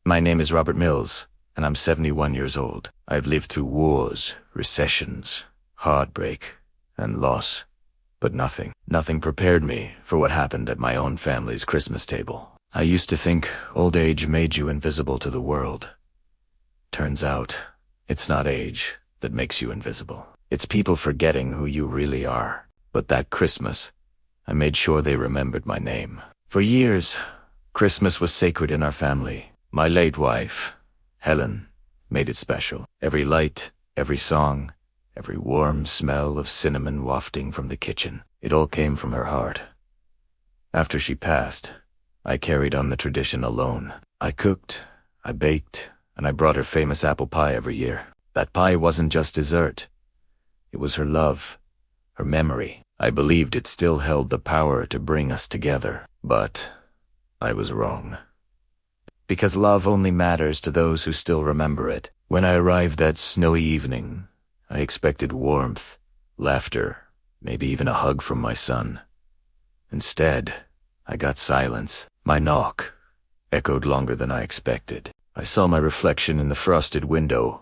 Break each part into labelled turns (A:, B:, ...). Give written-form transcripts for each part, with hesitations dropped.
A: My name is Robert Mills, and I'm 71 years old. I've lived through wars, recessions, heartbreak, and loss. But nothing prepared me for what happened at my own family's Christmas table. I used to think old age made you invisible to the world. Turns out, it's not age that makes you invisible. It's people forgetting who you really are. But that Christmas, I made sure they remembered my name. For years, Christmas was sacred in our family. My late wife, Helen, made it special. Every light, every song, every warm smell of cinnamon wafting from the kitchen, it all came from her heart. After she passed, I carried on the tradition alone. I cooked, I baked, and I brought her famous apple pie every year. That pie wasn't just dessert. It was her love, her memory. I believed it still held the power to bring us together. But I was wrong. Because love only matters to those who still remember it. When I arrived that snowy evening, I expected warmth, laughter, maybe even a hug from my son. Instead, I got silence. My knock echoed longer than I expected. I saw my reflection in the frosted window.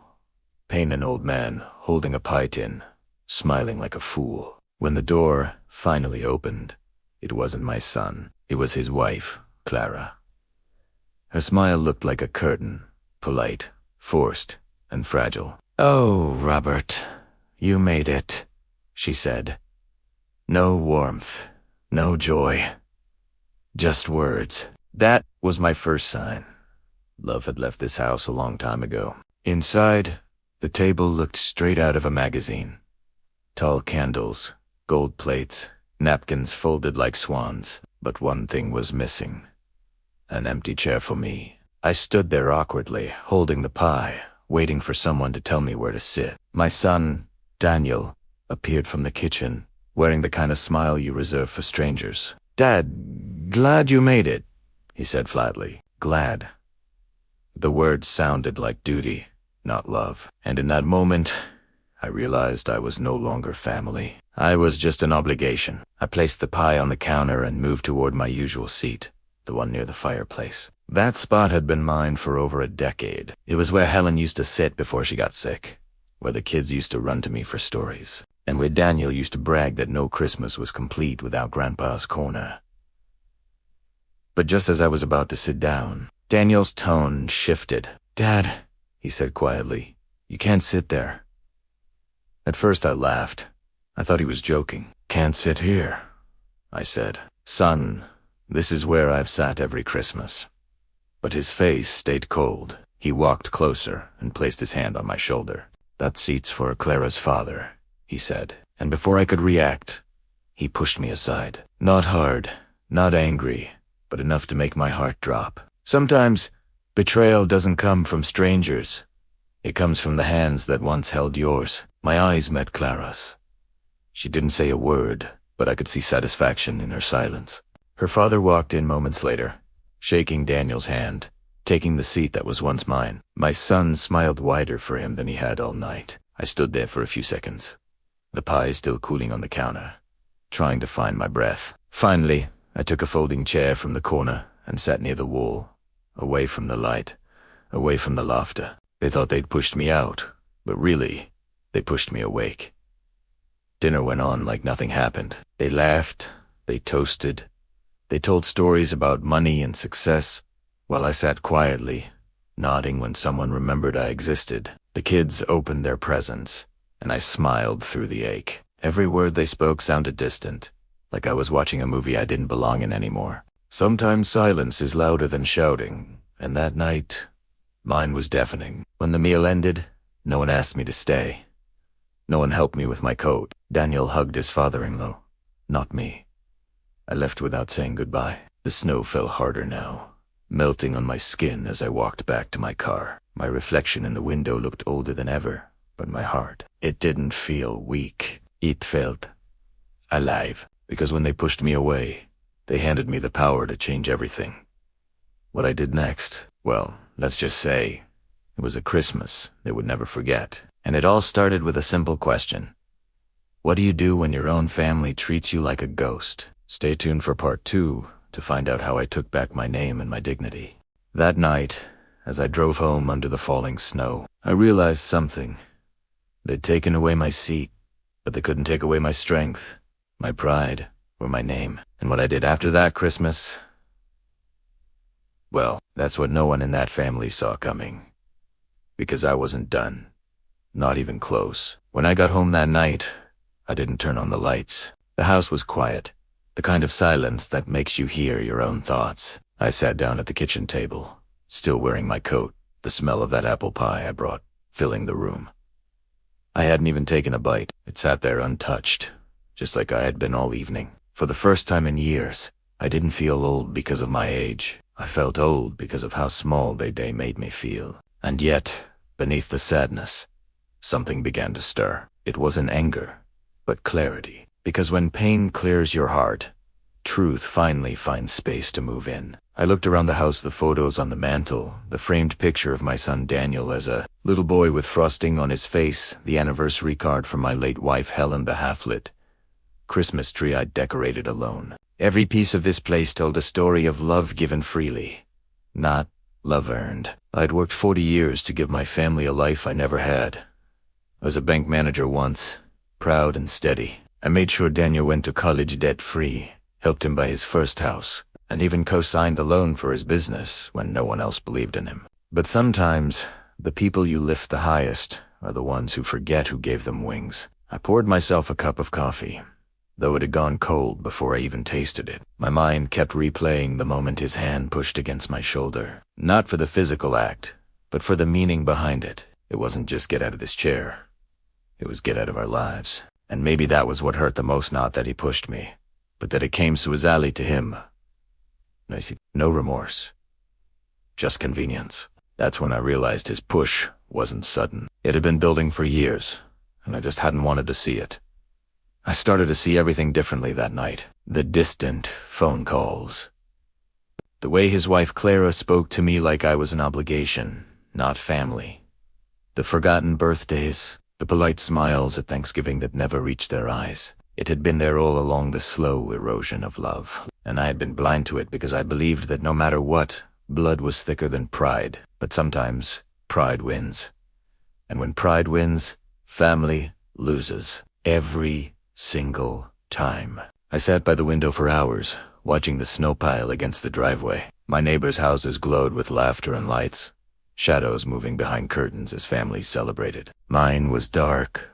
A: Payne, an old man, holding a pie tin, smiling like a fool. When the door finally opened, it wasn't my son. It was his wife, Clara. Her smile looked like a curtain, polite, forced, and fragile. "Oh, Robert, you made it," she said. No warmth, no joy, just words. That was my first sign. Love had left this house a long time ago. Inside, the table looked straight out of a magazine. Tall candles, gold plates, napkins folded like swans. But one thing was missing. An empty chair for me. I stood there awkwardly, holding the pie, waiting for someone to tell me where to sit. My son, Daniel, appeared from the kitchen, wearing the kind of smile you reserve for strangers. "Dad, glad you made it," he said flatly. Glad. The words sounded like duty, not love. And in that moment, I realized I was no longer family. I was just an obligation. I placed the pie on the counter and moved toward my usual seat, the one near the fireplace. That spot had been mine for over a decade. It was where Helen used to sit before she got sick, where the kids used to run to me for stories, and where Daniel used to brag that no Christmas was complete without Grandpa's corner. But just as I was about to sit down, Daniel's tone shifted. "Dad," he said quietly, "you can't sit there." At first I laughed. I thought he was joking. "Can't sit here," I said. "Son, this is where I've sat every Christmas." But his face stayed cold. He walked closer and placed his hand on my shoulder. "That seat's for Clara's father," he said. And before I could react, he pushed me aside. Not hard, not angry, but enough to make my heart drop. Sometimes, betrayal doesn't come from strangers. It comes from the hands that once held yours. My eyes met Clara's. She didn't say a word, but I could see satisfaction in her silence. Her father walked in moments later, shaking Daniel's hand, taking the seat that was once mine. My son smiled wider for him than he had all night. I stood there for a few seconds, the pie still cooling on the counter, trying to find my breath. Finally, I took a folding chair from the corner and sat near the wall, away from the light, away from the laughter. They thought they'd pushed me out, but really, they pushed me awake. Dinner went on like nothing happened. They laughed, they toasted, they told stories about money and success, while I sat quietly, nodding when someone remembered I existed. The kids opened their presents, and I smiled through the ache. Every word they spoke sounded distant, like I was watching a movie I didn't belong in anymore. Sometimes silence is louder than shouting, and that night, mine was deafening. When the meal ended, no one asked me to stay. No one helped me with my coat. Daniel hugged his father-in-law, not me. I left without saying goodbye. The snow fell harder now, melting on my skin as I walked back to my car. My reflection in the window looked older than ever, but my heart, it didn't feel weak. It felt alive, because when they pushed me away, they handed me the power to change everything. What I did next, well, let's just say, it was a Christmas they would never forget. And it all started with a simple question. What do you do when your own family treats you like a ghost? Stay tuned for part 2 to find out how I took back my name and my dignity. That night, as I drove home under the falling snow. I realized something. They'd taken away my seat, but they couldn't take away my strength, my pride, or my name. And what I did after that Christmas, well, that's what no one in that family saw coming. Because I wasn't done. Not even close. When I got home that night, I didn't turn on the lights. The house was quiet, the kind of silence that makes you hear your own thoughts. I sat down at the kitchen table, still wearing my coat, the smell of that apple pie I brought filling the room. I hadn't even taken a bite. It sat there untouched, just like I had been all evening. For the first time in years, I didn't feel old because of my age. I felt old because of how small they made me feel. And yet, beneath the sadness, something began to stir. It wasn't anger, but clarity. Because when pain clears your heart, truth finally finds space to move in. I looked around the house, the photos on the mantle, the framed picture of my son Daniel as a little boy with frosting on his face, the anniversary card from my late wife Helen, the half-lit Christmas tree I'd decorated alone. Every piece of this place told a story of love given freely, not love earned. I'd worked 40 years to give my family a life I never had. I was a bank manager once, proud and steady. I made sure Daniel went to college debt-free, helped him buy his first house, and even co-signed a loan for his business when no one else believed in him. But sometimes, the people you lift the highest are the ones who forget who gave them wings. I poured myself a cup of coffee, though it had gone cold before I even tasted it. My mind kept replaying the moment his hand pushed against my shoulder. Not for the physical act, but for the meaning behind it. It wasn't just get out of this chair. It was get out of our lives. And maybe that was what hurt the most, not that he pushed me, but that it came so easily to him. I see no remorse, just convenience. That's when I realized his push wasn't sudden. It had been building for years, and I just hadn't wanted to see it. I started to see everything differently that night. The distant phone calls. The way his wife Clara spoke to me like I was an obligation, not family. The forgotten birthdays. The polite smiles at Thanksgiving that never reached their eyes. It had been there all along, the slow erosion of love. And I had been blind to it because I believed that no matter what, blood was thicker than pride. But sometimes, pride wins. And when pride wins, family loses. Every single time. I sat by the window for hours, watching the snow pile against the driveway. My neighbors' houses glowed with laughter and lights. Shadows moving behind curtains as families celebrated. Mine was dark,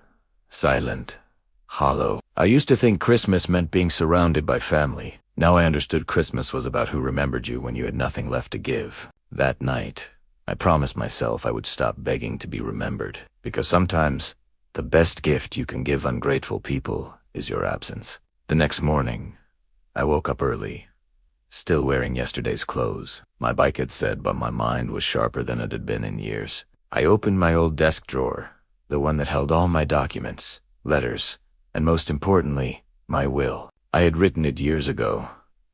A: silent, hollow. I used to think Christmas meant being surrounded by family. Now I understood Christmas was about who remembered you when you had nothing left to give. That night, I promised myself I would stop begging to be remembered, because sometimes the best gift you can give ungrateful people is your absence. The next morning, I woke up early, still wearing yesterday's clothes. My bike had said, but my mind was sharper than it had been in years. I opened my old desk drawer, the one that held all my documents, letters, and most importantly, my will. I had written it years ago,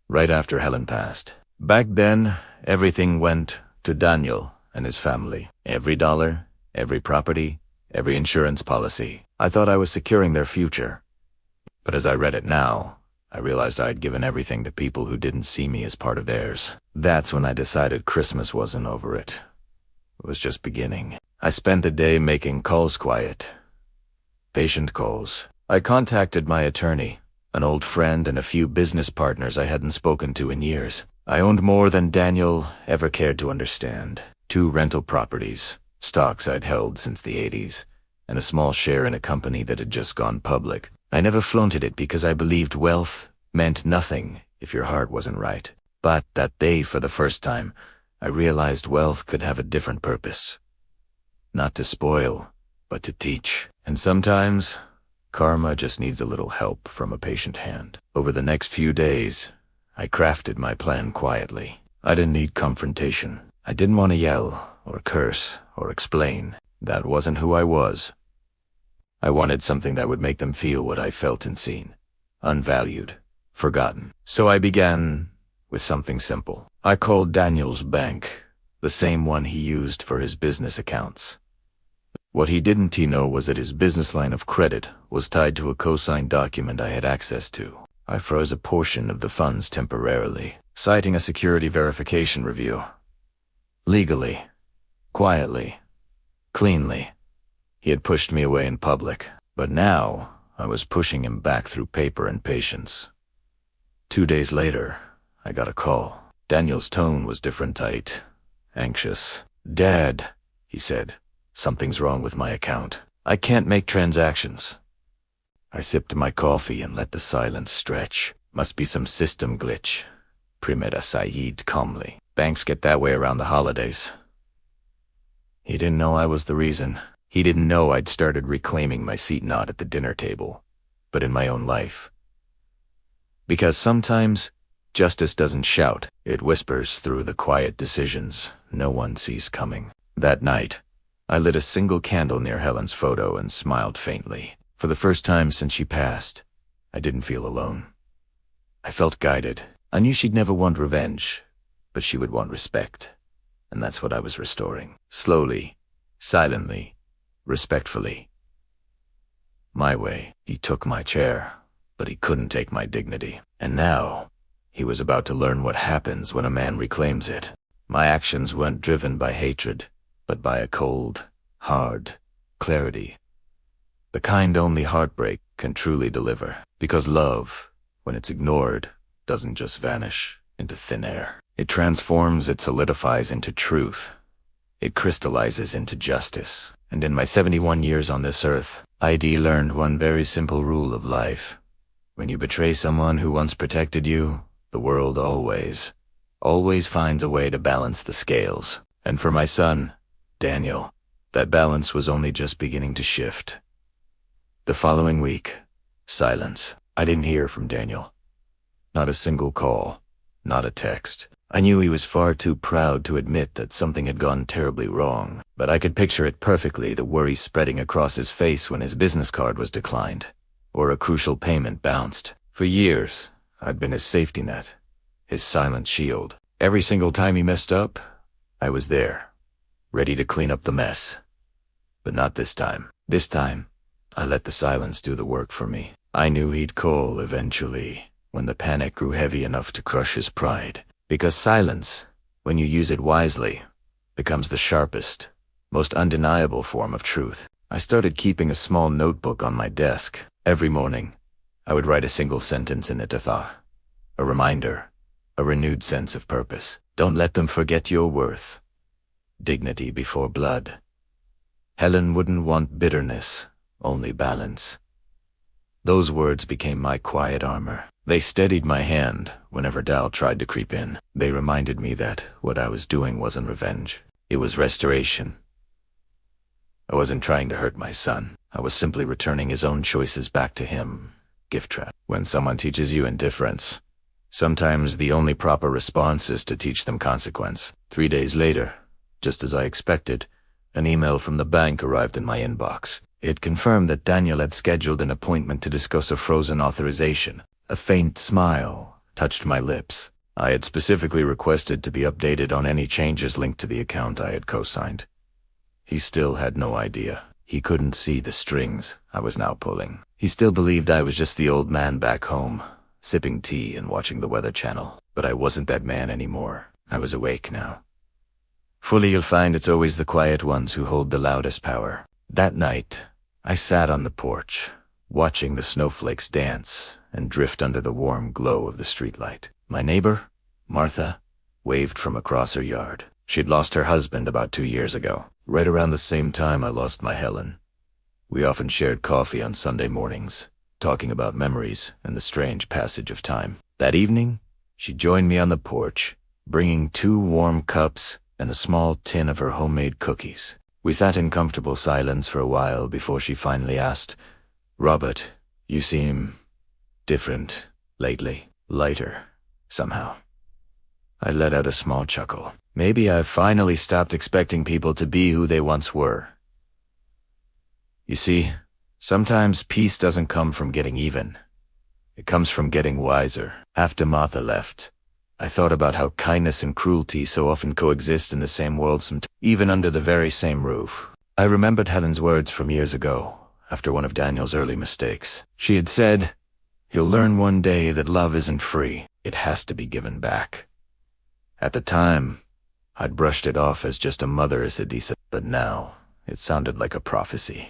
A: right after Helen passed. Back then, everything went to Daniel and his family. Every dollar, every property, every insurance policy. I thought I was securing their future. But as I read it now, I realized I had given everything to people who didn't see me as part of theirs. That's when I decided Christmas wasn't over it. It was just beginning. I spent the day making calls quiet. Patient calls. I contacted my attorney, an old friend, and a few business partners I hadn't spoken to in years. I owned more than Daniel ever cared to understand. 2 rental properties, stocks I'd held since the 80s, and a small share in a company that had just gone public. I never flaunted it because I believed wealth meant nothing if your heart wasn't right. But that day, for the first time, I realized wealth could have a different purpose. Not to spoil, but to teach. And sometimes, karma just needs a little help from a patient hand. Over the next few days, I crafted my plan quietly. I didn't need confrontation. I didn't want to yell, or curse, or explain. That wasn't who I was. I wanted something that would make them feel what I felt and seen. Unvalued. Forgotten. So I began with something simple. I called Daniel's bank, the same one he used for his business accounts. What he didn't know was that his business line of credit was tied to a co-signed document I had access to. I froze a portion of the funds temporarily, citing a security verification review. Legally, quietly, cleanly. He had pushed me away in public, but now I was pushing him back through paper and patience. 2 days later, I got a call. Daniel's tone was different, tight, anxious. "Dad," he said, "something's wrong with my account. I can't make transactions." I sipped my coffee and let the silence stretch. "Must be some system glitch," Primera Saeed calmly. "Banks get that way around the holidays." He didn't know I was the reason. He didn't know I'd started reclaiming my seat not at the dinner table, but in my own life. Because sometimes justice doesn't shout, it whispers through the quiet decisions no one sees coming. That night, I lit a single candle near Helen's photo and smiled faintly. For the first time since she passed, I didn't feel alone. I felt guided. I knew she'd never want revenge, but she would want respect. And that's what I was restoring. Slowly, silently, respectfully. My way. He took my chair, but he couldn't take my dignity. And now, he was about to learn what happens when a man reclaims it. My actions weren't driven by hatred, but by a cold, hard clarity. The kind only heartbreak can truly deliver. Because love, when it's ignored, doesn't just vanish into thin air. It transforms, it solidifies into truth. It crystallizes into justice. And in my 71 years on this earth, I learned one very simple rule of life. When you betray someone who once protected you, the world always finds a way to balance the scales. And for my son, Daniel, that balance was only just beginning to shift. The following week, silence. I didn't hear from Daniel. Not a single call, not a text. I knew he was far too proud to admit that something had gone terribly wrong, but I could picture it perfectly, the worry spreading across his face when his business card was declined, or a crucial payment bounced. For years, I'd been his safety net, his silent shield. Every single time he messed up, I was there, ready to clean up the mess. But not this time. This time, I let the silence do the work for me. I knew he'd call eventually, when the panic grew heavy enough to crush his pride. Because silence, when you use it wisely, becomes the sharpest, most undeniable form of truth. I started keeping a small notebook on my desk. Every morning, I would write a single sentence in it, a reminder, a renewed sense of purpose. Don't let them forget your worth. Dignity before blood. Helen wouldn't want bitterness, only balance. Those words became my quiet armor. They steadied my hand whenever doubt tried to creep in. They reminded me that what I was doing wasn't revenge. It was restoration. I wasn't trying to hurt my son. I was simply returning his own choices back to him. Gift trap. When someone teaches you indifference, sometimes the only proper response is to teach them consequence. 3 days later, just as I expected, an email from the bank arrived in my inbox. It confirmed that Daniel had scheduled an appointment to discuss a frozen authorization. A faint smile touched my lips. I had specifically requested to be updated on any changes linked to the account I had co-signed. He still had no idea. He couldn't see the strings I was now pulling. He still believed I was just the old man back home, sipping tea and watching the Weather Channel. But I wasn't that man anymore. I was awake now. Fully, you'll find it's always the quiet ones who hold the loudest power. That night, I sat on the porch, watching the snowflakes dance and drift under the warm glow of the streetlight. My neighbor, Martha, waved from across her yard. She'd lost her husband about 2 years ago. Right around the same time I lost my Helen. We often shared coffee on Sunday mornings, talking about memories and the strange passage of time. That evening, she joined me on the porch, bringing 2 warm cups and a small tin of her homemade cookies. We sat in comfortable silence for a while before she finally asked, "Robert, you seem different lately, lighter, somehow." I let out a small chuckle. Maybe I've finally stopped expecting people to be who they once were. You see, sometimes peace doesn't come from getting even. It comes from getting wiser. After Martha left, I thought about how kindness and cruelty so often coexist in the same world, even under the very same roof. I remembered Helen's words from years ago, after one of Daniel's early mistakes. She had said, "You'll learn one day that love isn't free. It has to be given back." At the time, I'd brushed it off as just a mother Isadisa, but now it sounded like a prophecy.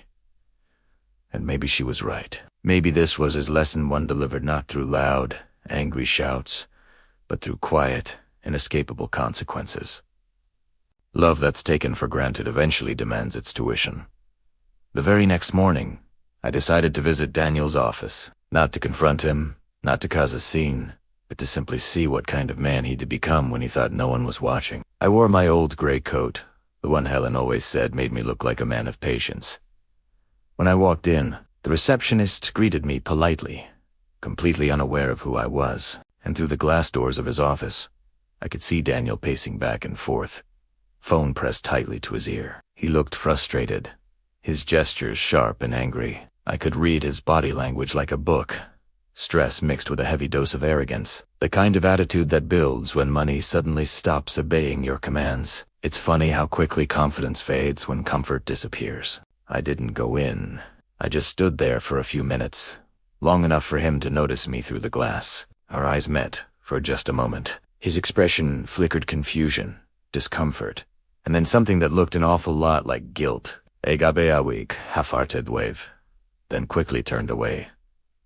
A: And maybe she was right. Maybe this was his lesson, one delivered not through loud, angry shouts, but through quiet, inescapable consequences. Love that's taken for granted eventually demands its tuition. The very next morning, I decided to visit Daniel's office, not to confront him, not to cause a scene, but to simply see what kind of man he'd become when he thought no one was watching. I wore my old gray coat, the one Helen always said made me look like a man of patience. When I walked in, the receptionist greeted me politely, completely unaware of who I was, and through the glass doors of his office, I could see Daniel pacing back and forth, phone pressed tightly to his ear. He looked frustrated, his gestures sharp and angry. I could read his body language like a book, stress mixed with a heavy dose of arrogance, the kind of attitude that builds when money suddenly stops obeying your commands. It's funny how quickly confidence fades when comfort disappears. I didn't go in. I just stood there for a few minutes, long enough for him to notice me through the glass. Our eyes met for just a moment. His expression flickered confusion, discomfort, and then something that looked an awful lot like guilt. Egabe a weak, half-hearted wave, then quickly turned away,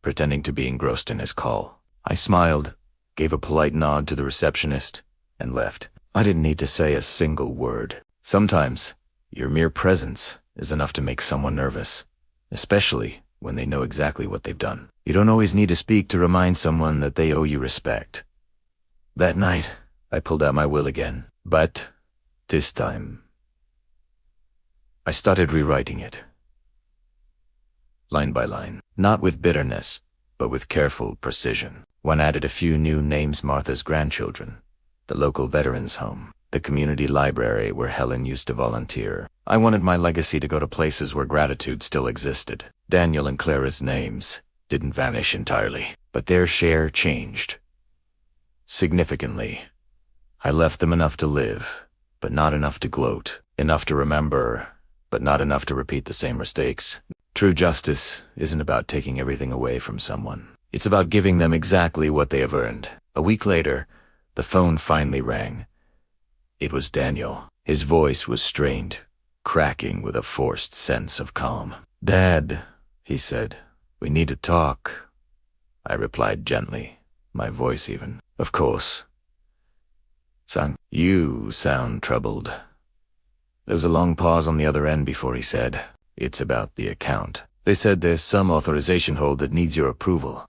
A: pretending to be engrossed in his call. I smiled, gave a polite nod to the receptionist, and left. I didn't need to say a single word. Sometimes, your mere presence is enough to make someone nervous, especially when they know exactly what they've done. You don't always need to speak to remind someone that they owe you respect. That night, I pulled out my will again, but this time, I started rewriting it. Line by line, not with bitterness, but with careful precision. One added a few new names: Martha's grandchildren, the local veterans home, the community library where Helen used to volunteer. I wanted my legacy to go to places where gratitude still existed. Daniel and Clara's names didn't vanish entirely, but their share changed. Significantly. I left them enough to live, but not enough to gloat, enough to remember, but not enough to repeat the same mistakes. True justice isn't about taking everything away from someone. It's about giving them exactly what they have earned. A week later, the phone finally rang. It was Daniel. His voice was strained, cracking with a forced sense of calm. "Dad," he said, "we need to talk." I replied gently, my voice even. "Of course." "Son, you sound troubled." There was a long pause on the other end before he said, "It's about the account. They said there's some authorization hold that needs your approval."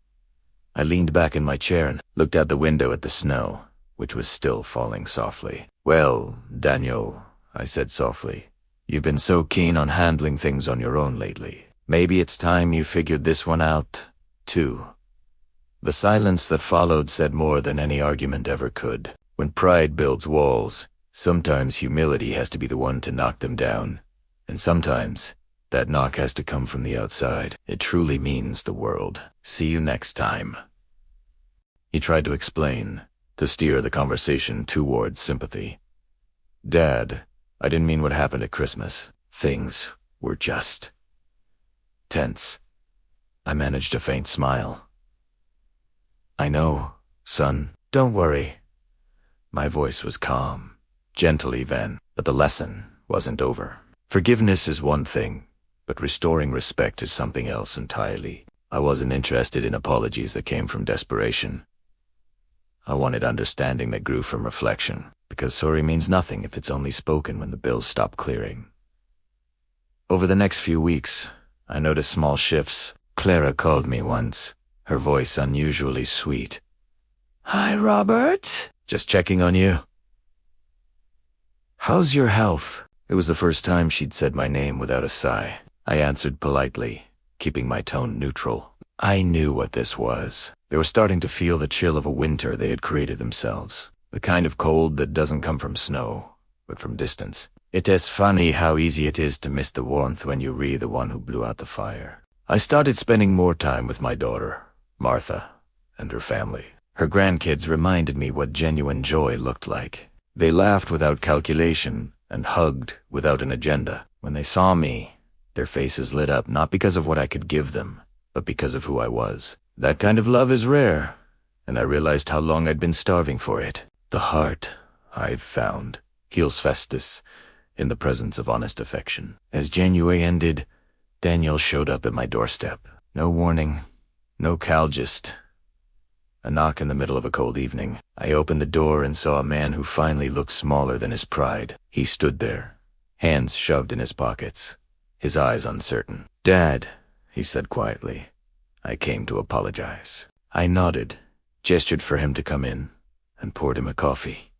A: I leaned back in my chair and looked out the window at the snow, which was still falling softly. "Well, Daniel," I said softly, "you've been so keen on handling things on your own lately. Maybe it's time you figured this one out, too." The silence that followed said more than any argument ever could. When pride builds walls, sometimes humility has to be the one to knock them down, and sometimes that knock has to come from the outside. It truly means the world. "See you next time." He tried to explain, to steer the conversation towards sympathy. "Dad, I didn't mean what happened at Christmas. Things were just tense." I managed a faint smile. "I know, son. Don't worry." My voice was calm, gentle even, but the lesson wasn't over. Forgiveness is one thing, but restoring respect is something else entirely. I wasn't interested in apologies that came from desperation. I wanted understanding that grew from reflection, because sorry means nothing if it's only spoken when the bills stop clearing. Over the next few weeks, I noticed small shifts. Clara called me once, her voice unusually sweet. "Hi, Robert. Just checking on you." "How's your health?" It was the first time she'd said my name without a sigh. I answered politely, keeping my tone neutral. I knew what this was. They were starting to feel the chill of a winter they had created themselves. The kind of cold that doesn't come from snow, but from distance. It is funny how easy it is to miss the warmth when you're really the one who blew out the fire. I started spending more time with my daughter, Martha, and her family. Her grandkids reminded me what genuine joy looked like. They laughed without calculation and hugged without an agenda. When they saw me, their faces lit up not because of what I could give them, but because of who I was. That kind of love is rare, and I realized how long I'd been starving for it. The heart I've found Heals Festus, in the presence of honest affection. As January ended, Daniel showed up at my doorstep. No warning, no call, just a knock in the middle of a cold evening. I opened the door and saw a man who finally looked smaller than his pride. He stood there, hands shoved in his pockets, his eyes uncertain. "Dad," he said quietly, "I came to apologize." I nodded, gestured for him to come in, and poured him a coffee.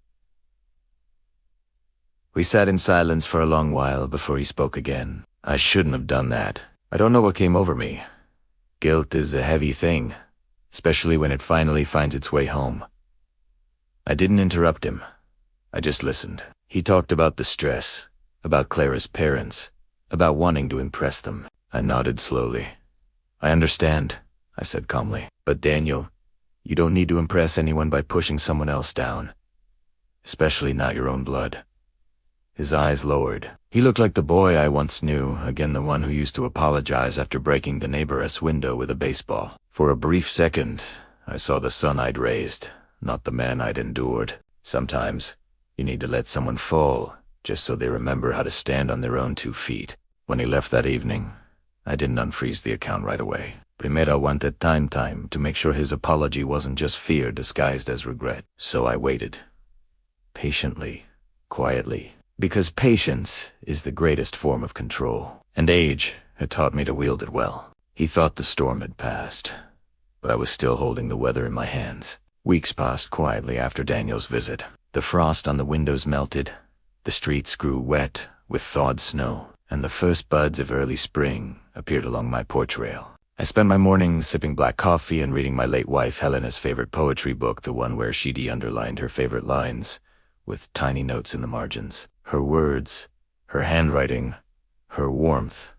A: We sat in silence for a long while before he spoke again. "I shouldn't have done that. I don't know what came over me. Guilt is a heavy thing, especially when it finally finds its way home." I didn't interrupt him. I just listened. He talked about the stress, about Clara's parents, about wanting to impress them. I nodded slowly. "I understand," I said calmly. "But Daniel, you don't need to impress anyone by pushing someone else down, especially not your own blood." His eyes lowered. He looked like the boy I once knew, again the one who used to apologize after breaking the neighbor's window with a baseball. For a brief second, I saw the son I'd raised, not the man I'd endured. Sometimes, you need to let someone fall, just so they remember how to stand on their own 2 feet. When he left that evening, I didn't unfreeze the account right away. Primero wanted time to make sure his apology wasn't just fear disguised as regret. So I waited. Patiently, quietly. Because patience is the greatest form of control, and age had taught me to wield it well. He thought the storm had passed, but I was still holding the weather in my hands. Weeks passed quietly after Daniel's visit. The frost on the windows melted, the streets grew wet with thawed snow, and the first buds of early spring appeared along my porch rail. I spent my mornings sipping black coffee and reading my late wife Helena's favorite poetry book, the one where she'd underlined her favorite lines, with tiny notes in the margins. Her words, her handwriting, her warmth.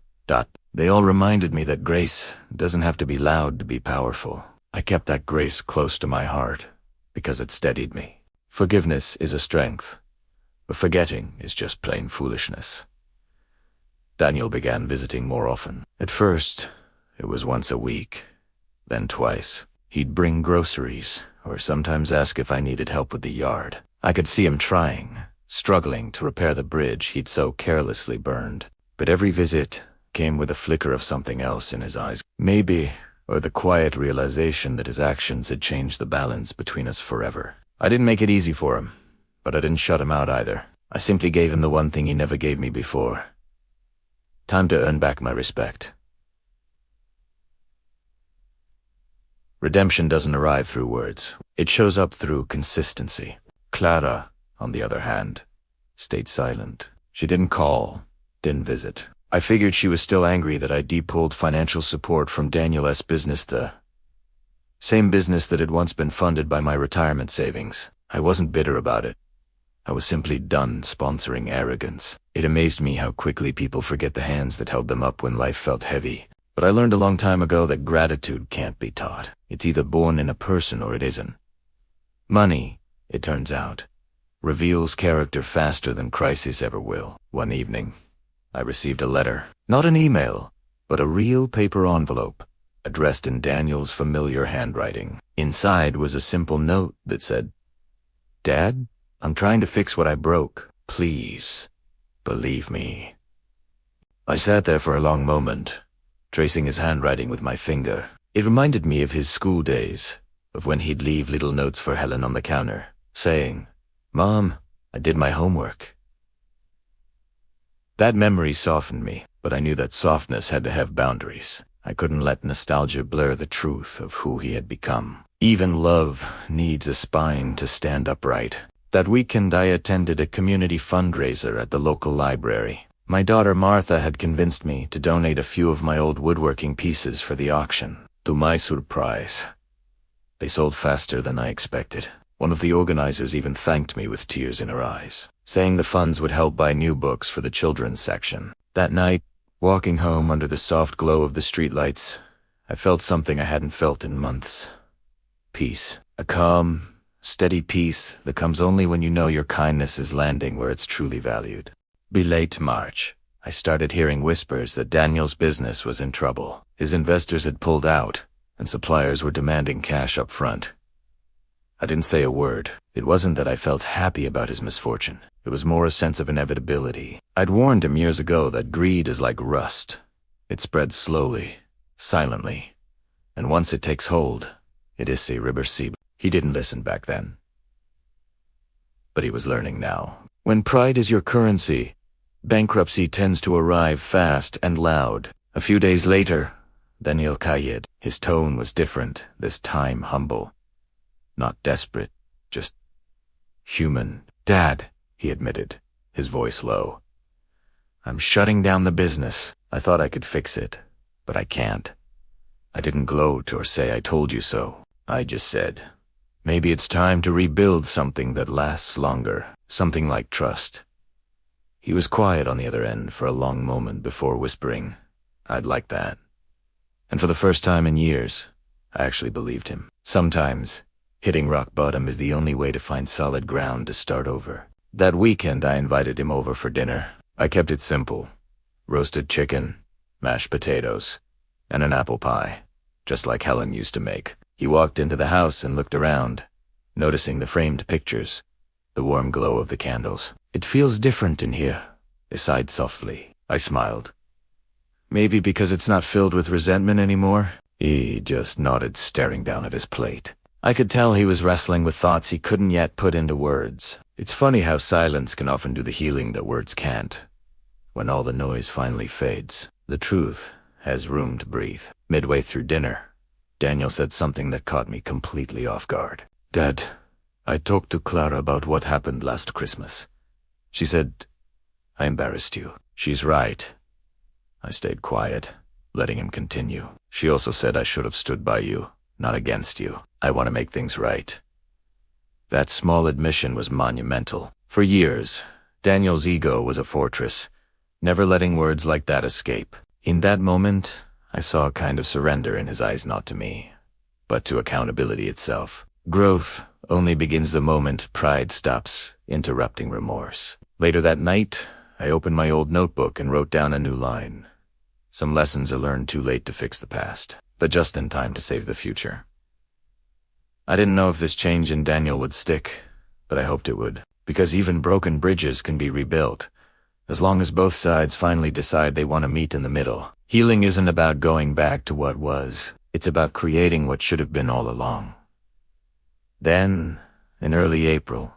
A: They all reminded me that grace doesn't have to be loud to be powerful. I kept that grace close to my heart because it steadied me. Forgiveness is a strength, but forgetting is just plain foolishness. Daniel began visiting more often. At first, it was once a week, then twice. He'd bring groceries, or sometimes ask if I needed help with the yard. I could see him trying, struggling to repair the bridge he'd so carelessly burned. But every visit came with a flicker of something else in his eyes. Maybe, or the quiet realization that his actions had changed the balance between us forever. I didn't make it easy for him, but I didn't shut him out either. I simply gave him the one thing he never gave me before. Time to earn back my respect. Redemption doesn't arrive through words. It shows up through consistency. Clara, on the other hand, stayed silent. She didn't call, didn't visit. I figured she was still angry that I depulled financial support from Daniel's business, the same business that had once been funded by my retirement savings. I wasn't bitter about it. I was simply done sponsoring arrogance. It amazed me how quickly people forget the hands that held them up when life felt heavy. But I learned a long time ago that gratitude can't be taught. It's either born in a person or it isn't. Money, it turns out, reveals character faster than crisis ever will. One evening, I received a letter. Not an email, but a real paper envelope, addressed in Daniel's familiar handwriting. Inside was a simple note that said, "Dad, I'm trying to fix what I broke. Please, believe me." I sat there for a long moment, tracing his handwriting with my finger. It reminded me of his school days, of when he'd leave little notes for Helen on the counter, saying, "Mom, I did my homework." That memory softened me, but I knew that softness had to have boundaries. I couldn't let nostalgia blur the truth of who he had become. Even love needs a spine to stand upright. That weekend I attended a community fundraiser at the local library. My daughter Martha had convinced me to donate a few of my old woodworking pieces for the auction. To my surprise, they sold faster than I expected. One of the organizers even thanked me with tears in her eyes, saying the funds would help buy new books for the children's section. That night, walking home under the soft glow of the streetlights, I felt something I hadn't felt in months. Peace. A calm, steady peace that comes only when you know your kindness is landing where it's truly valued. By late March, I started hearing whispers that Daniel's business was in trouble. His investors had pulled out, and suppliers were demanding cash up front. I didn't say a word. It wasn't that I felt happy about his misfortune. It was more a sense of inevitability. I'd warned him years ago that greed is like rust. It spreads slowly, silently, and once it takes hold, it is irreversible. He didn't listen back then. But he was learning now. When pride is your currency, bankruptcy tends to arrive fast and loud. A few days later, Daniel Kayed. His tone was different, this time humble. Not desperate, just human. "Dad," he admitted, his voice low. "I'm shutting down the business. I thought I could fix it, but I can't." I didn't gloat or say I told you so. I just said, maybe it's time to rebuild something that lasts longer, something like trust. He was quiet on the other end for a long moment before whispering, "I'd like that." And for the first time in years, I actually believed him. Sometimes, hitting rock bottom is the only way to find solid ground to start over. That weekend, I invited him over for dinner. I kept it simple. Roasted chicken, mashed potatoes, and an apple pie, just like Helen used to make. He walked into the house and looked around, noticing the framed pictures, the warm glow of the candles. "It feels different in here," he sighed softly. I smiled. "Maybe because it's not filled with resentment anymore?" He just nodded, staring down at his plate. I could tell he was wrestling with thoughts he couldn't yet put into words. It's funny how silence can often do the healing that words can't. When all the noise finally fades, the truth has room to breathe. Midway through dinner, Daniel said something that caught me completely off guard. "Dad, I talked to Clara about what happened last Christmas. She said, I embarrassed you." "She's right." I stayed quiet, letting him continue. "She also said I should have stood by you, not against you. I want to make things right." That small admission was monumental. For years, Daniel's ego was a fortress, never letting words like that escape. In that moment, I saw a kind of surrender in his eyes, not to me, but to accountability itself. Growth only begins the moment pride stops interrupting remorse. Later that night, I opened my old notebook and wrote down a new line. Some lessons I learned too late to fix the past, but just in time to save the future. I didn't know if this change in Daniel would stick, but I hoped it would, because even broken bridges can be rebuilt, as long as both sides finally decide they want to meet in the middle. Healing isn't about going back to what was, it's about creating what should have been all along. Then, in early April,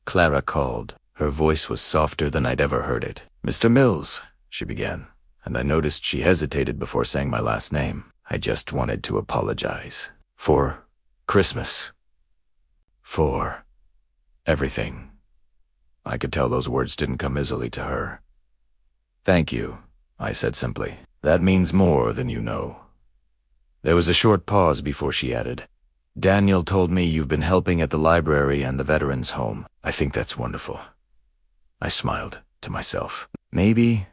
A: Clara called. Her voice was softer than I'd ever heard it. "Mr. Mills," she began, and I noticed she hesitated before saying my last name. "I just wanted to apologize. For Christmas. For everything." I could tell those words didn't come easily to her. "Thank you," I said simply. "That means more than you know." There was a short pause before she added, "Daniel told me you've been helping at the library and the veterans' home. I think that's wonderful." I smiled to myself. Maybe,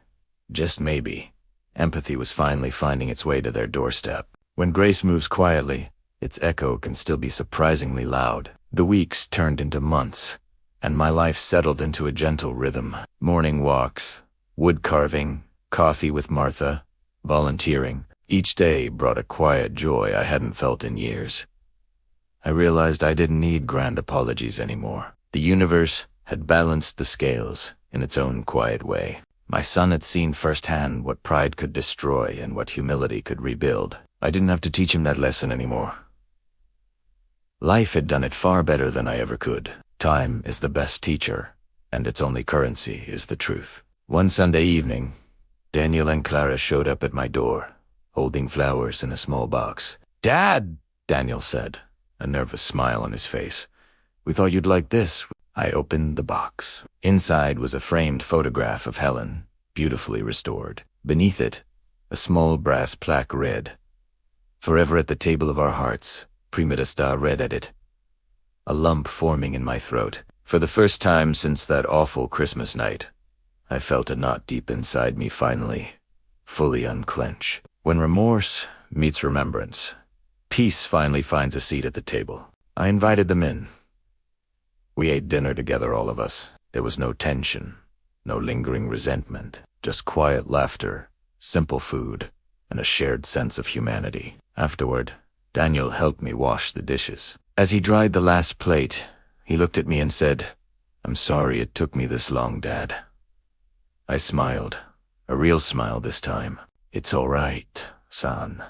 A: just maybe, empathy was finally finding its way to their doorstep. When grace moves quietly, its echo can still be surprisingly loud. The weeks turned into months, and my life settled into a gentle rhythm. Morning walks, wood carving, coffee with Martha, volunteering. Each day brought a quiet joy I hadn't felt in years. I realized I didn't need grand apologies anymore. The universe had balanced the scales in its own quiet way. My son had seen firsthand what pride could destroy and what humility could rebuild. I didn't have to teach him that lesson anymore. Life had done it far better than I ever could. Time is the best teacher, and its only currency is the truth. One Sunday evening, Daniel and Clara showed up at my door, holding flowers in a small box. "Dad," Daniel said, a nervous smile on his face. "We thought you'd like this." I opened the box. Inside was a framed photograph of Helen, beautifully restored. Beneath it, a small brass plaque read, "Forever at the table of our hearts." Primedasta read at it, a lump forming in my throat. For the first time since that awful Christmas night, I felt a knot deep inside me finally, fully unclench. When remorse meets remembrance, peace finally finds a seat at the table. I invited them in. We ate dinner together, all of us. There was no tension, no lingering resentment, just quiet laughter, simple food, and a shared sense of humanity. Afterward, Daniel helped me wash the dishes. As he dried the last plate, he looked at me and said, I'm sorry it took me this long, Dad. I smiled. A real smile this time. It's all right, son.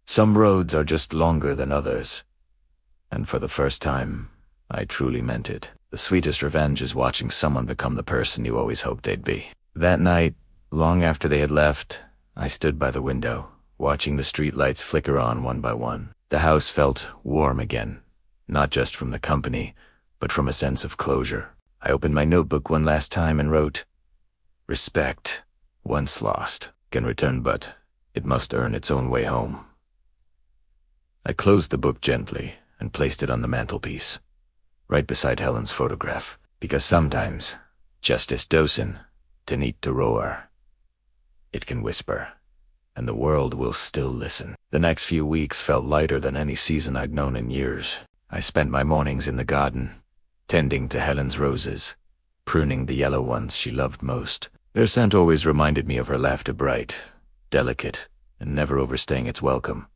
A: Some roads are just longer than others. And for the first time, I truly meant it. The sweetest revenge is watching someone become the person you always hoped they'd be. That night, long after they had left, I stood by the window, watching the street lights flicker on one by one. The house felt warm again, not just from the company, but from a sense of closure. I opened my notebook one last time and wrote, "Respect, once lost, can return, but it must earn its own way home." I closed the book gently and placed it on the mantelpiece, right beside Helen's photograph, because sometimes, justice doesn't need to roar. It can whisper, and the world will still listen. The next few weeks felt lighter than any season I'd known in years. I spent my mornings in the garden, tending to Helen's roses, pruning the yellow ones she loved most. Their scent always reminded me of her laughter, bright, delicate, and never overstaying its welcome.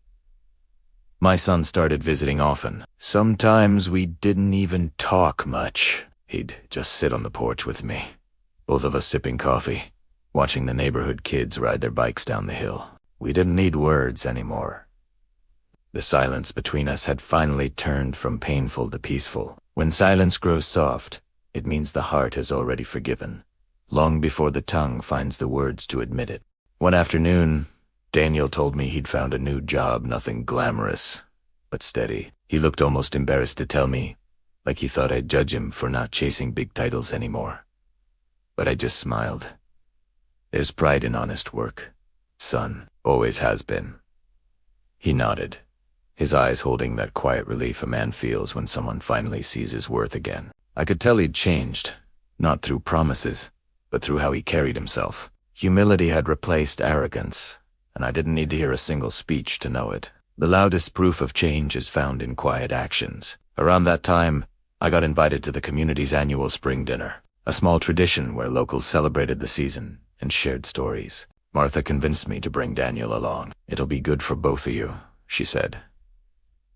A: My son started visiting often. Sometimes we didn't even talk much. He'd just sit on the porch with me, both of us sipping coffee, watching the neighborhood kids ride their bikes down the hill. We didn't need words anymore. The silence between us had finally turned from painful to peaceful. When silence grows soft, it means the heart has already forgiven, long before the tongue finds the words to admit it. One afternoon, Daniel told me he'd found a new job, nothing glamorous, but steady. He looked almost embarrassed to tell me, like he thought I'd judge him for not chasing big titles anymore. But I just smiled. There's pride in honest work, son. Always has been. He nodded, his eyes holding that quiet relief a man feels when someone finally sees his worth again. I could tell he'd changed, not through promises, but through how he carried himself. Humility had replaced arrogance, and I didn't need to hear a single speech to know it. The loudest proof of change is found in quiet actions. Around that time, I got invited to the community's annual spring dinner, a small tradition where locals celebrated the season and shared stories. Martha convinced me to bring Daniel along. "It'll be good for both of you," she said.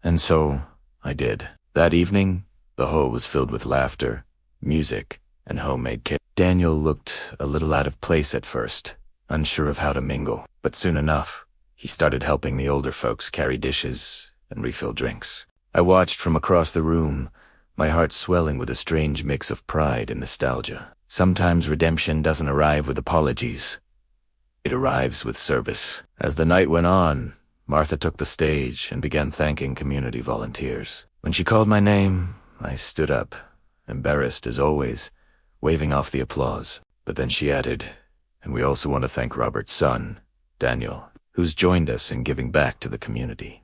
A: And so, I did. That evening, the hall was filled with laughter, music, and homemade cake. Daniel looked a little out of place at first, unsure of how to mingle, but soon enough, he started helping the older folks carry dishes and refill drinks. I watched from across the room, my heart swelling with a strange mix of pride and nostalgia. Sometimes redemption doesn't arrive with apologies. It arrives with service. As the night went on, Martha took the stage and began thanking community volunteers. When she called my name, I stood up, embarrassed as always, waving off the applause. But then she added, "And we also want to thank Robert's son, Daniel, who's joined us in giving back to the community."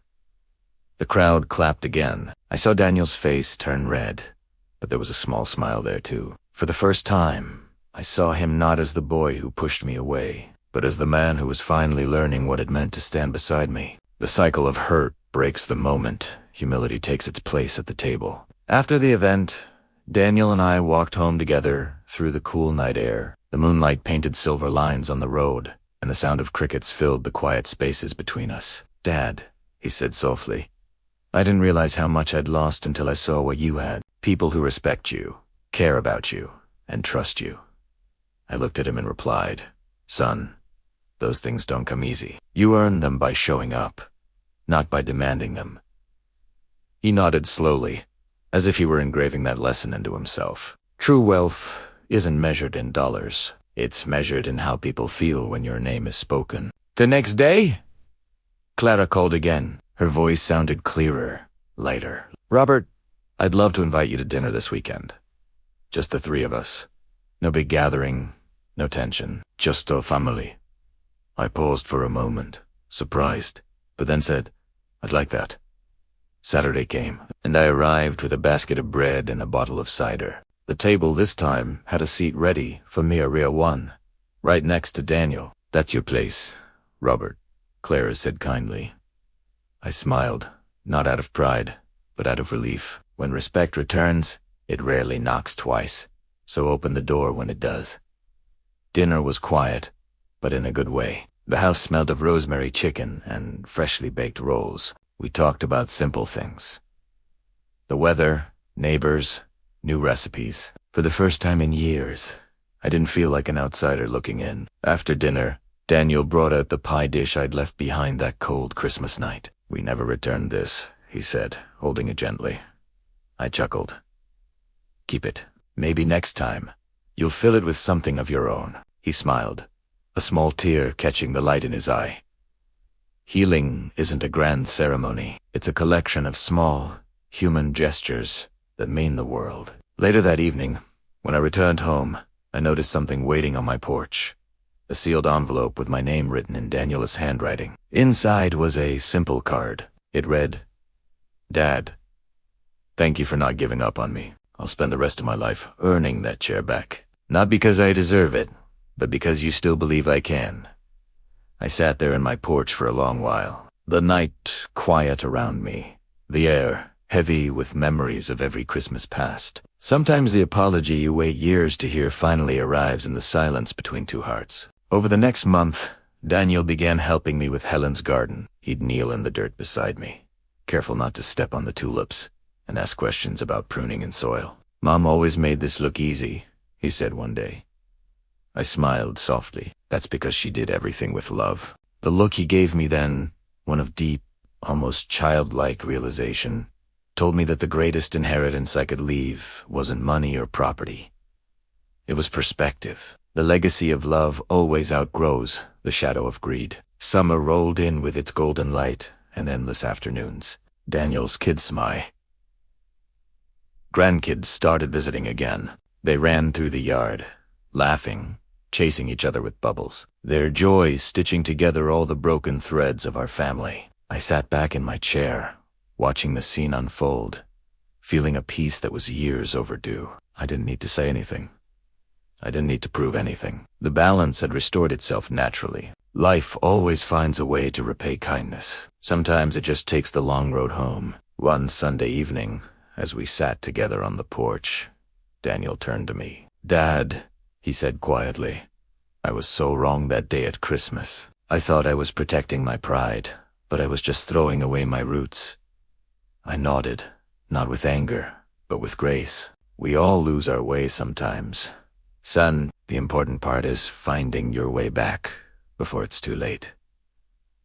A: The crowd clapped again. I saw Daniel's face turn red, but there was a small smile there too. For the first time, I saw him not as the boy who pushed me away, but as the man who was finally learning what it meant to stand beside me. The cycle of hurt breaks the moment humility takes its place at the table. After the event, Daniel and I walked home together through the cool night air. The moonlight painted silver lines on the road, and the sound of crickets filled the quiet spaces between us. "Dad," he said softly, "I didn't realize how much I'd lost until I saw what you had. People who respect you, care about you, and trust you." I looked at him and replied, "Son, those things don't come easy. You earn them by showing up, not by demanding them." He nodded slowly, as if he were engraving that lesson into himself. True wealth isn't measured in dollars. It's measured in how people feel when your name is spoken. The next day, Clara called again. Her voice sounded clearer, lighter. "Robert, I'd love to invite you to dinner this weekend. Just the three of us. No big gathering, no tension, just our family." I paused for a moment, surprised, but then said, "I'd like that." Saturday came, and I arrived with a basket of bread and a bottle of cider. The table this time had a seat ready for me, a real one, right next to Daniel. "That's your place, Robert," Clara said kindly. I smiled, not out of pride, but out of relief. When respect returns, it rarely knocks twice, so open the door when it does. Dinner was quiet, but in a good way. The house smelled of rosemary chicken and freshly baked rolls. We talked about simple things. The weather, neighbors, new recipes. For the first time in years, I didn't feel like an outsider looking in. After dinner, Daniel brought out the pie dish I'd left behind that cold Christmas night. "We never returned this," he said, holding it gently. I chuckled. "Keep it. Maybe next time, you'll fill it with something of your own." He smiled, a small tear catching the light in his eye. Healing isn't a grand ceremony. It's a collection of small, human gestures that mean the world. Later that evening, when I returned home, I noticed something waiting on my porch. A sealed envelope with my name written in Daniel's handwriting. Inside was a simple card. It read, "Dad, thank you for not giving up on me. I'll spend the rest of my life earning that chair back. Not because I deserve it, but because you still believe I can." I sat there in my porch for a long while. The night quiet around me. The air heavy with memories of every Christmas past. Sometimes the apology you wait years to hear finally arrives in the silence between two hearts. Over the next month, Daniel began helping me with Helen's garden. He'd kneel in the dirt beside me, careful not to step on the tulips, and ask questions about pruning and soil. "Mom always made this look easy," he said one day. I smiled softly. "That's because she did everything with love." The look he gave me then, one of deep, almost childlike realization, told me that the greatest inheritance I could leave wasn't money or property. It was perspective. The legacy of love always outgrows the shadow of greed. Summer rolled in with its golden light and endless afternoons. Daniel's kids, my grandkids, started visiting again. They ran through the yard, laughing, chasing each other with bubbles, their joy stitching together all the broken threads of our family. I sat back in my chair, watching the scene unfold, feeling a peace that was years overdue. I didn't need to say anything. I didn't need to prove anything. The balance had restored itself naturally. Life always finds a way to repay kindness. Sometimes it just takes the long road home. One Sunday evening, as we sat together on the porch, Daniel turned to me. "Dad," he said quietly, "I was so wrong that day at Christmas. I thought I was protecting my pride, but I was just throwing away my roots." I nodded, not with anger, but with grace. "We all lose our way sometimes. Son, the important part is finding your way back before it's too late."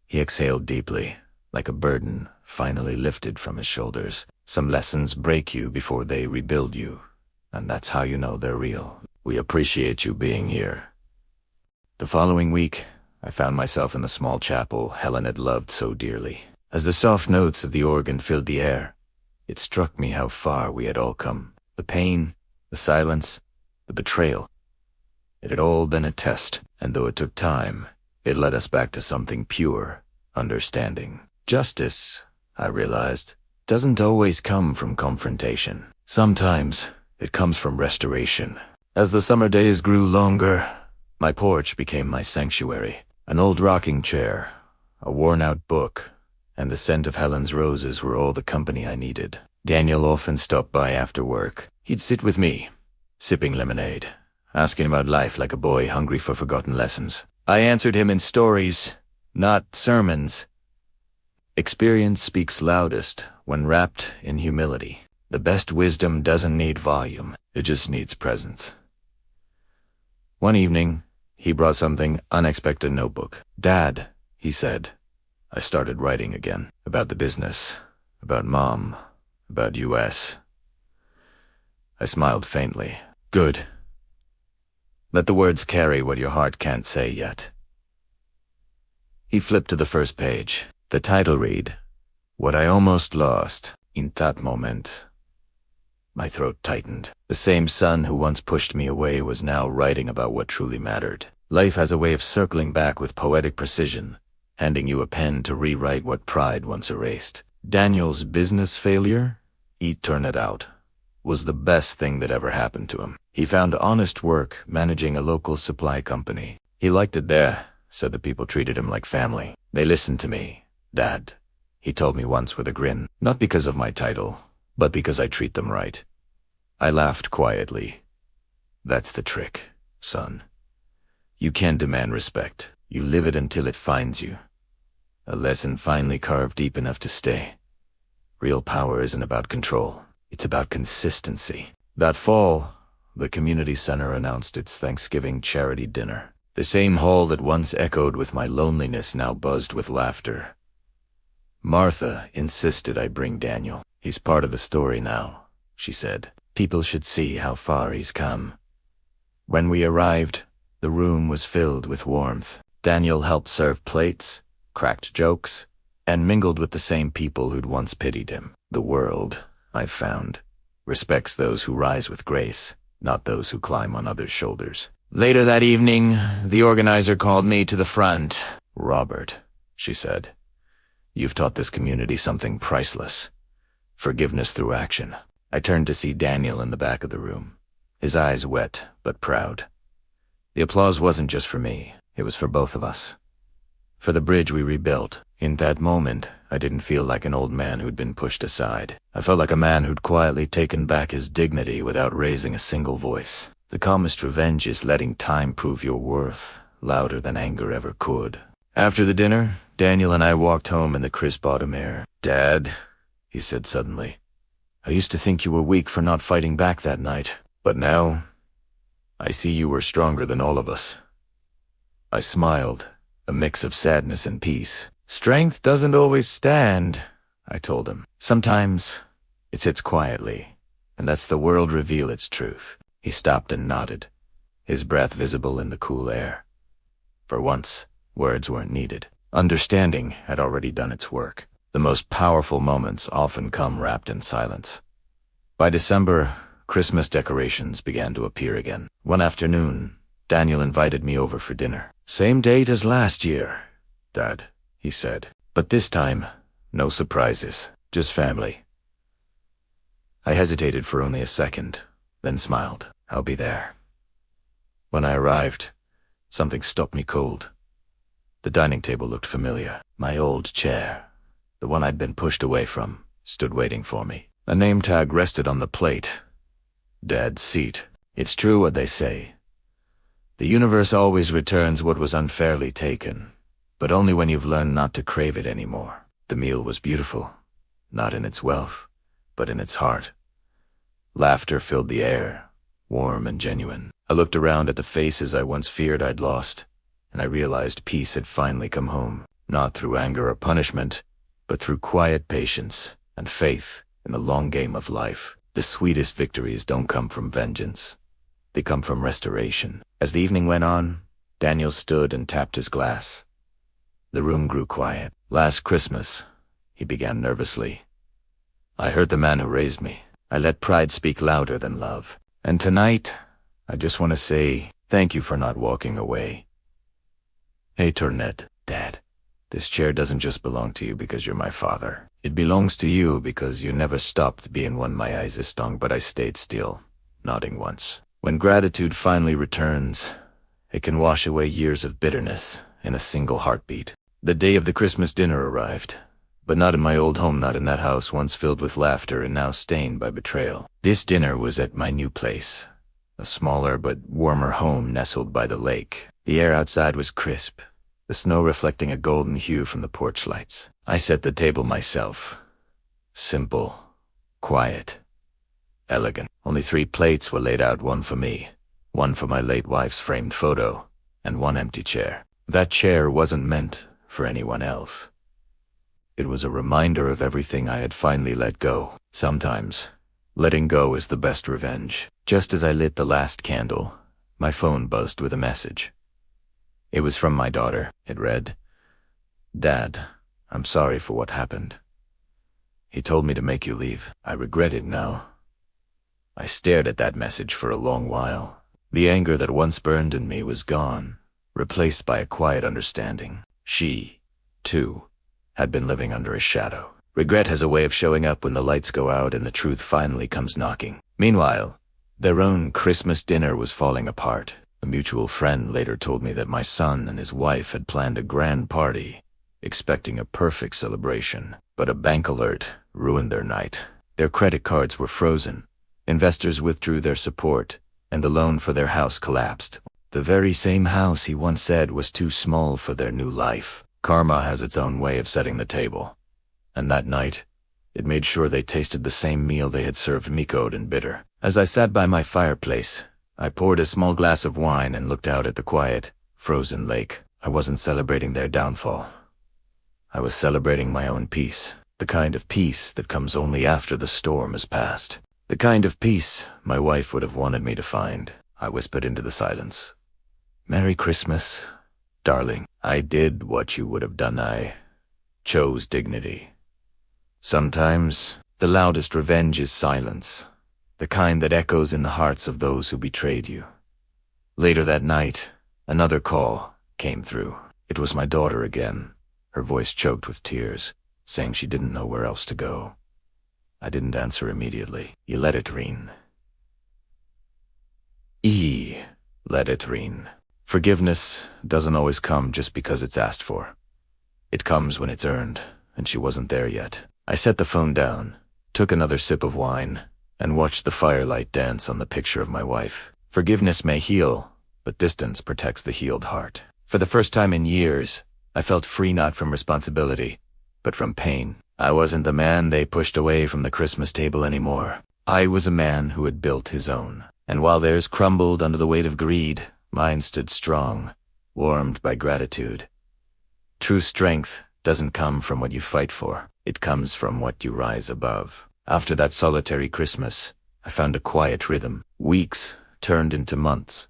A: He exhaled deeply, like a burden finally lifted from his shoulders. Some lessons break you before they rebuild you, and that's how you know they're real. "We appreciate you being here." The following week, I found myself in the small chapel Helen had loved so dearly. As the soft notes of the organ filled the air, it struck me how far we had all come. The pain, the silence, the betrayal. It had all been a test, and though it took time, it led us back to something pure, understanding. Justice, I realized, doesn't always come from confrontation. Sometimes it comes from restoration. As the summer days grew longer, my porch became my sanctuary. An old rocking chair, a worn-out book, and the scent of Helen's roses were all the company I needed. Daniel often stopped by after work. He'd sit with me, sipping lemonade, asking about life like a boy hungry for forgotten lessons. I answered him in stories, not sermons. Experience speaks loudest when wrapped in humility. The best wisdom doesn't need volume, it just needs presence. One evening, he brought something unexpected notebook. "Dad," he said. I started writing again, about the business, about Mom, about US. I smiled faintly. "Good. Let the words carry what your heart can't say yet." He flipped to the first page. The title read, "What I Almost Lost in That Moment." My throat tightened. The same son who once pushed me away was now writing about what truly mattered. Life has a way of circling back with poetic precision, handing you a pen to rewrite what pride once erased. Daniel's business failure, eat turn it out, was the best thing that ever happened to him. He found honest work managing a local supply company. He liked it there, so the people treated him like family. "They listened to me, Dad," he told me once with a grin. "Not because of my title, but because I treat them right." I laughed quietly. "That's the trick, son. You can't demand respect. You live it until it finds you. A lesson finally carved deep enough to stay. Real power isn't about control. It's about consistency." That fall, the community center announced its Thanksgiving charity dinner. The same hall that once echoed with my loneliness now buzzed with laughter. Martha insisted I bring Daniel. "He's part of the story now," she said. "People should see how far he's come." When we arrived, the room was filled with warmth. Daniel helped serve plates, cracked jokes, and mingled with the same people who'd once pitied him. The world, I've found, respects those who rise with grace, not those who climb on others' shoulders. Later that evening, the organizer called me to the front. "Robert," she said, "you've taught this community something priceless. Forgiveness through action." I turned to see Daniel in the back of the room, his eyes wet but proud. The applause wasn't just for me, it was for both of us. For the bridge we rebuilt. In that moment, I didn't feel like an old man who'd been pushed aside. I felt like a man who'd quietly taken back his dignity without raising a single voice. The calmest revenge is letting time prove your worth, louder than anger ever could. After the dinner, Daniel and I walked home in the crisp autumn air. "Dad," he said suddenly, "I used to think you were weak for not fighting back that night. But now, I see you were stronger than all of us." I smiled, a mix of sadness and peace. "Strength doesn't always stand," I told him. "Sometimes, it sits quietly, and lets the world reveal its truth." He stopped and nodded, his breath visible in the cool air. For once, words weren't needed. Understanding had already done its work. The most powerful moments often come wrapped in silence. By December, Christmas decorations began to appear again. One afternoon, Daniel invited me over for dinner. "Same date as last year, Dad," he said. "But this time, no surprises, just family." I hesitated for only a second, then smiled. "I'll be there." When I arrived, something stopped me cold. The dining table looked familiar. My old chair, the one I'd been pushed away from, stood waiting for me. A name tag rested on the plate. Dad's seat. It's true what they say. The universe always returns what was unfairly taken, but only when you've learned not to crave it anymore. The meal was beautiful, not in its wealth, but in its heart. Laughter filled the air, warm and genuine. I looked around at the faces I once feared I'd lost, and I realized peace had finally come home, not through anger or punishment, but through quiet patience and faith in the long game of life. The sweetest victories don't come from vengeance. They come from restoration. As the evening went on, Daniel stood and tapped his glass. The room grew quiet. "Last Christmas," he began nervously, "I hurt the man who raised me. I let pride speak louder than love. And tonight, I just want to say thank you for not walking away." "Hey, Tournette, Dad, this chair doesn't just belong to you because you're my father. It belongs to you because you never stopped being one my eyes stung, but I stayed still, nodding once. When gratitude finally returns, it can wash away years of bitterness in a single heartbeat." The day of the Christmas dinner arrived, but not in my old home, not in that house once filled with laughter and now stained by betrayal. This dinner was at my new place, a smaller but warmer home nestled by the lake. The air outside was crisp, the snow reflecting a golden hue from the porch lights. I set the table myself. Simple, quiet, elegant. Only 3 plates were laid out, one for me, one for my late wife's framed photo, and one empty chair. That chair wasn't meant for anyone else. It was a reminder of everything I had finally let go. Sometimes, letting go is the best revenge. Just as I lit the last candle, my phone buzzed with a message. It was from my daughter. It read, "Dad, I'm sorry for what happened. He told me to make you leave. I regret it now." I stared at that message for a long while. The anger that once burned in me was gone, replaced by a quiet understanding. She, too, had been living under a shadow. Regret has a way of showing up when the lights go out and the truth finally comes knocking. Meanwhile, their own Christmas dinner was falling apart. A mutual friend later told me that my son and his wife had planned a grand party, expecting a perfect celebration. But a bank alert ruined their night. Their credit cards were frozen, investors withdrew their support, and the loan for their house collapsed. The very same house he once said was too small for their new life. Karma has its own way of setting the table. And that night, it made sure they tasted the same meal they had served Miko'd and Bitter. As I sat by my fireplace, I poured a small glass of wine and looked out at the quiet, frozen lake. I wasn't celebrating their downfall. I was celebrating my own peace, the kind of peace that comes only after the storm has passed. The kind of peace my wife would have wanted me to find. I whispered into the silence. "Merry Christmas, darling. I did what you would have done. I chose dignity. Sometimes the loudest revenge is silence, the kind that echoes in the hearts of those who betrayed you." Later that night, another call came through. It was my daughter again, her voice choked with tears, saying she didn't know where else to go. I didn't answer immediately. "You let it ring." Let it ring. Forgiveness doesn't always come just because it's asked for. It comes when it's earned, and she wasn't there yet. I set the phone down, took another sip of wine, and watched the firelight dance on the picture of my wife. Forgiveness may heal, but distance protects the healed heart. For the first time in years, I felt free not from responsibility, but from pain. I wasn't the man they pushed away from the Christmas table anymore. I was a man who had built his own. And while theirs crumbled under the weight of greed, mine stood strong, warmed by gratitude. True strength doesn't come from what you fight for. It comes from what you rise above. After that solitary Christmas, I found a quiet rhythm. Weeks turned into months,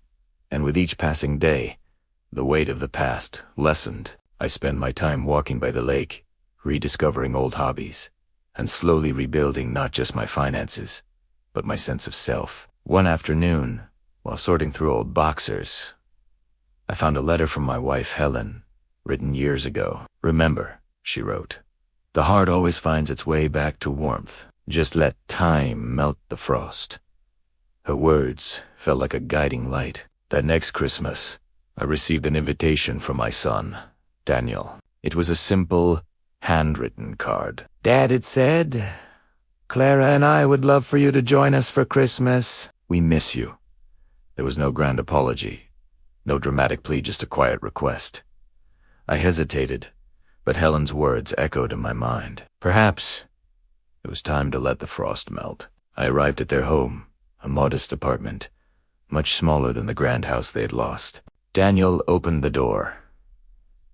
A: and with each passing day, the weight of the past lessened. I spent my time walking by the lake, rediscovering old hobbies, and slowly rebuilding not just my finances, but my sense of self. One afternoon, while sorting through old boxers, I found a letter from my wife, Helen, written years ago. "Remember," she wrote, "the heart always finds its way back to warmth. Just let time melt the frost." Her words felt like a guiding light. That next Christmas, I received an invitation from my son, Daniel. It was a simple, handwritten card. "Dad," it said, "Clara and I would love for you to join us for Christmas. We miss you." There was no grand apology, no dramatic plea, just a quiet request. I hesitated, but Helen's words echoed in my mind. Perhaps it was time to let the frost melt. I arrived at their home, a modest apartment, much smaller than the grand house they had lost. Daniel opened the door.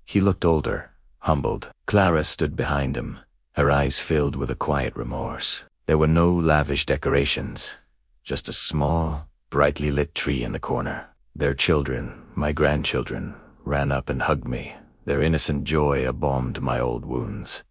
A: He looked older, humbled. Clara stood behind him, her eyes filled with a quiet remorse. There were no lavish decorations, just a small, brightly lit tree in the corner. Their children, my grandchildren, ran up and hugged me. Their innocent joy embalmed my old wounds.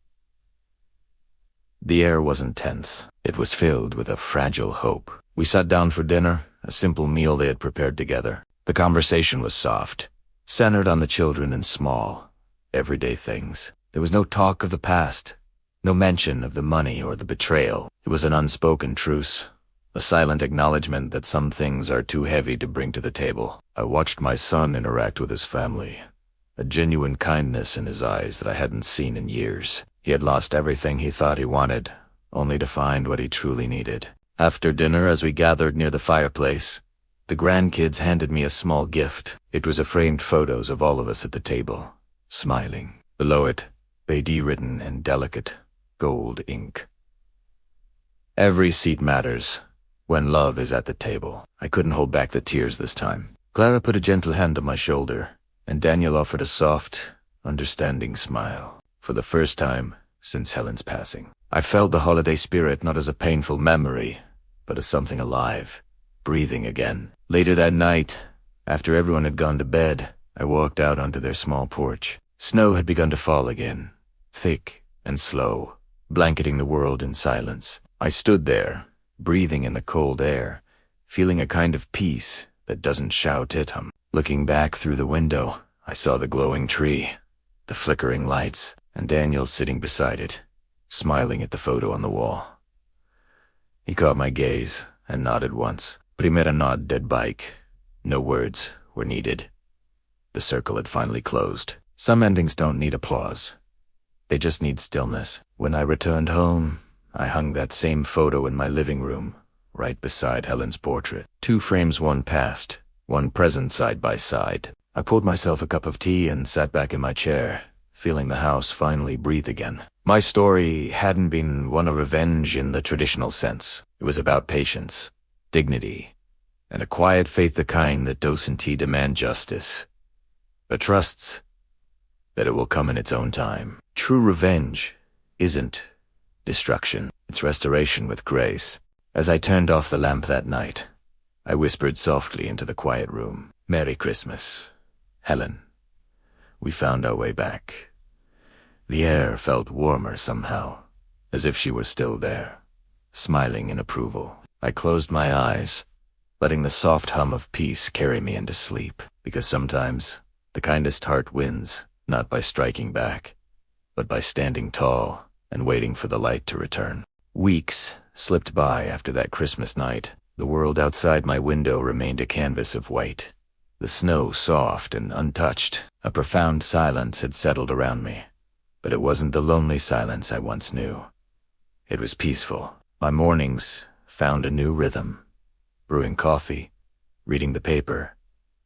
A: The air wasn't tense. It was filled with a fragile hope. We sat down for dinner, a simple meal they had prepared together. The conversation was soft, centered on the children and small, everyday things. There was no talk of the past, no mention of the money or the betrayal. It was an unspoken truce, a silent acknowledgement that some things are too heavy to bring to the table. I watched my son interact with his family, a genuine kindness in his eyes that I hadn't seen in years. He had lost everything he thought he wanted, only to find what he truly needed. After dinner, as we gathered near the fireplace, the grandkids handed me a small gift. It was a framed photos of all of us at the table, smiling. Below it, Betrayal written in delicate gold ink. Every seat matters when love is at the table. I couldn't hold back the tears this time. Clara put a gentle hand on my shoulder, and Daniel offered a soft, understanding smile. For the first time since Helen's passing, I felt the holiday spirit not as a painful memory, but as something alive, breathing again. Later that night, after everyone had gone to bed, I walked out onto their small porch. Snow had begun to fall again, thick and slow, blanketing the world in silence. I stood there, breathing in the cold air, feeling a kind of peace that doesn't shout at him. Looking back through the window, I saw the glowing tree, the flickering lights, and Daniel sitting beside it, smiling at the photo on the wall. He caught my gaze and nodded once. Primera nod, dead bike. No words were needed. The circle had finally closed. Some endings don't need applause. They just need stillness. When I returned home, I hung that same photo in my living room, right beside Helen's portrait. 2 frames, one past, one present side by side. I poured myself a cup of tea and sat back in my chair, feeling the house finally breathe again. My story hadn't been one of revenge in the traditional sense. It was about patience, dignity, and a quiet faith the kind that doesn't demand justice, but trusts that it will come in its own time. True revenge isn't destruction, it's restoration with grace. As I turned off the lamp that night, I whispered softly into the quiet room, "Merry Christmas, Helen." We found our way back. The air felt warmer somehow, as if she were still there, smiling in approval. I closed my eyes, letting the soft hum of peace carry me into sleep, because sometimes the kindest heart wins, not by striking back, but by standing tall and waiting for the light to return. Weeks slipped by after that Christmas night. The world outside my window remained a canvas of white, the snow soft and untouched. A profound silence had settled around me, but it wasn't the lonely silence I once knew. It was peaceful. My mornings found a new rhythm, brewing coffee, reading the paper,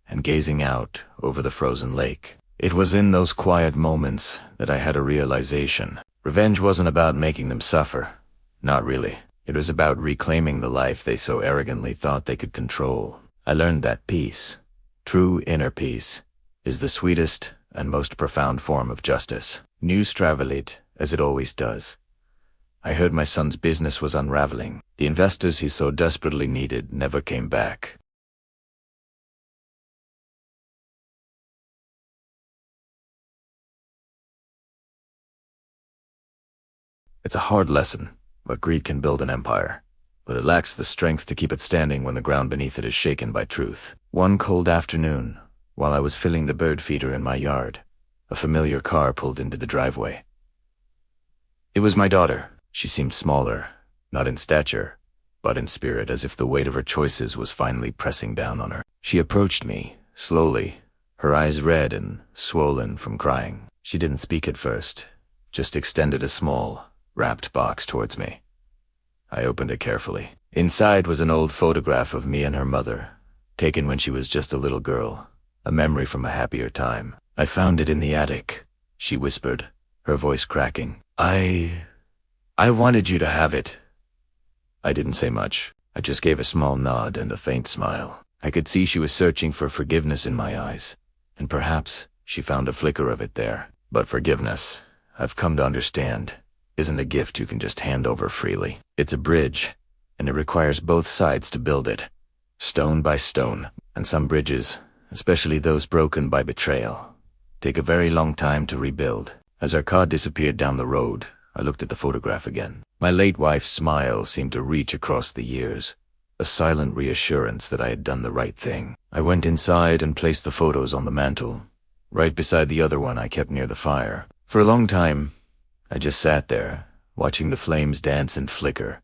A: and gazing out over the frozen lake. It was in those quiet moments that I had a realization. Revenge wasn't about making them suffer. Not really. It was about reclaiming the life they so arrogantly thought they could control. I learned that peace, true inner peace, is the sweetest and most profound form of justice. News traveled, as it always does. I heard my son's business was unraveling. The investors he so desperately needed never came back. It's a hard lesson, but greed can build an empire, but it lacks the strength to keep it standing when the ground beneath it is shaken by truth. One cold afternoon, while I was filling the bird feeder in my yard, a familiar car pulled into the driveway. It was my daughter. She seemed smaller, not in stature, but in spirit, as if the weight of her choices was finally pressing down on her. She approached me, slowly, her eyes red and swollen from crying. She didn't speak at first, just extended a small, wrapped box towards me. I opened it carefully. Inside was an old photograph of me and her mother, taken when she was just a little girl, a memory from a happier time. "I found it in the attic," she whispered, her voice cracking. I wanted you to have it." I didn't say much. I just gave a small nod and a faint smile. I could see she was searching for forgiveness in my eyes, and perhaps she found a flicker of it there. But forgiveness, I've come to understand, isn't a gift you can just hand over freely. It's a bridge, and it requires both sides to build it, stone by stone. And some bridges, especially those broken by betrayal, take a very long time to rebuild. As our car disappeared down the road, I looked at the photograph again. My late wife's smile seemed to reach across the years, a silent reassurance that I had done the right thing. I went inside and placed the photos on the mantel, right beside the other one I kept near the fire. For a long time, I just sat there, watching the flames dance and flicker,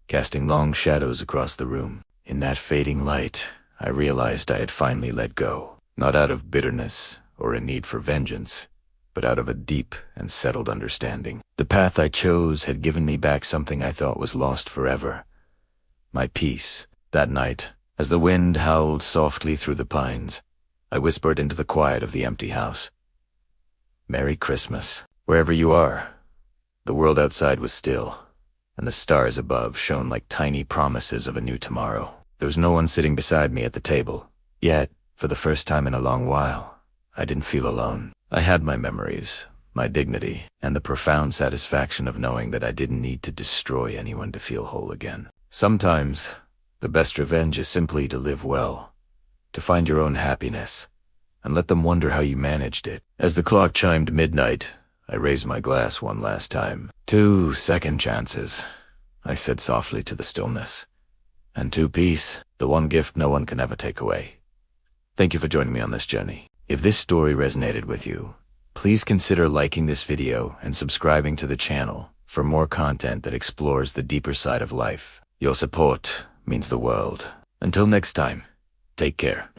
A: casting long shadows across the room. In that fading light, I realized I had finally let go, not out of bitterness or a need for vengeance, but out of a deep and settled understanding. The path I chose had given me back something I thought was lost forever. My peace. That night, as the wind howled softly through the pines, I whispered into the quiet of the empty house, "Merry Christmas." Wherever you are, the world outside was still, and the stars above shone like tiny promises of a new tomorrow. There was no one sitting beside me at the table, yet, for the first time in a long while, I didn't feel alone. I had my memories, my dignity, and the profound satisfaction of knowing that I didn't need to destroy anyone to feel whole again. Sometimes, the best revenge is simply to live well, to find your own happiness, and let them wonder how you managed it. As the clock chimed midnight, I raised my glass one last time. 2 second chances, I said softly to the stillness. And 2 peace, the one gift no one can ever take away. Thank you for joining me on this journey. If this story resonated with you, please consider liking this video and subscribing to the channel for more content that explores the deeper side of life. Your support means the world. Until next time, take care.